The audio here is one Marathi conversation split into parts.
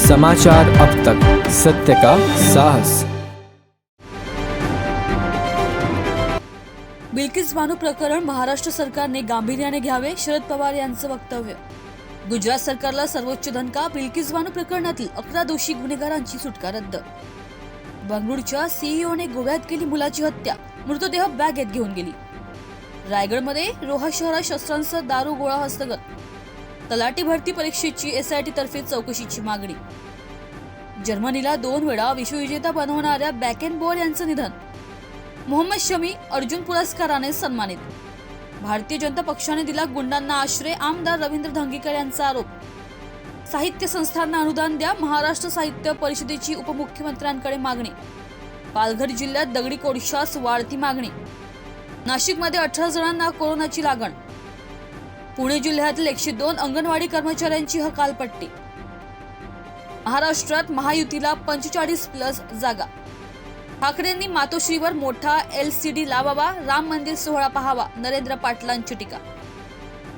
समाचार अब तक, सत्य का साहस। बिल्किस बानो प्रकरण महाराष्ट्र सरकारने गांभीर्याने घ्यावे, शरद पवार यांचं वक्तव्य। गुजरात सरकारला सर्वोच्च दणका, बिल्किस बानो प्रकरणातील 11 दोषी गुन्हेगारांची सुटका रद्द। बंगळुरूच्या सीईओने गोव्यात केली मुलाची हत्या, मृतदेह बॅगेत घेऊन गेली। रायगडमध्ये रोहा शहरात शस्त्रांसह दारू गोळा हस्तगत। तलाठी भरती परीक्षेची एसआयटी तर्फे चौकशीची मागणी। जर्मनीला 2 वेळा विश्वविजेता बनवणाऱ्या बॅकेनबॉवर यांचं निधन। मोहम्मद शमी अर्जुन पुरस्काराने सन्मानित। भारतीय जनता पक्षाने दिला गुंडांना आश्रय, आमदार रवींद्र धंगेकर यांचा आरोप। साहित्य संस्थांना अनुदान द्या, महाराष्ट्र साहित्य परिषदेची उपमुख्यमंत्र्यांकडे मागणी। पालघर जिल्ह्यात दगडी कोळशास वाढती मागणी। नाशिकमध्ये 18 जणांना कोरोनाची लागण। पुणे जिल्ह्यातील 102 अंगणवाडी कर्मचाऱ्यांची हकालपट्टी। महाराष्ट्रात महायुतीला 45+ जागा। ठाकरेंनी मातोश्रीवर मोठा LCD लावावा, राम मंदिर सोहळा पाहावा, नरेंद्र पाटलांची टीका।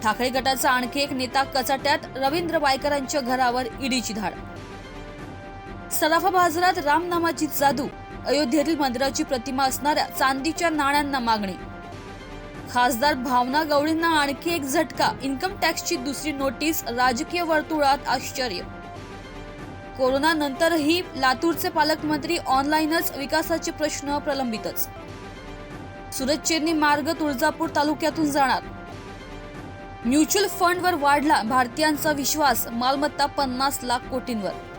ठाकरे गटाचा आणखी एक नेता कचाट्यात, रवींद्र वायकरांच्या घरावर ईडीची धाड। सराफा बाजारात रामनामाची जादू, अयोध्येतील मंदिराची प्रतिमा असणाऱ्या चांदीच्या नाण्यांना मागणी। खासदार भावना गवळींना आणखी एक झटका, इन्कम टॅक्सची दुसरी नोटीस, राजकीय वर्तुळात आश्चर्य। कोरोना नंतरही लातूरचे पालकमंत्री, ऑनलाईनच विकासाचे प्रश्न प्रलंबितच। सुरत चेन्नई मार्ग तुळजापूर तालुक्यातून जाणार। म्युच्युअल फंडवर वाढला भारतीयांचा विश्वास, मालमत्ता 50 लाख कोटींवर।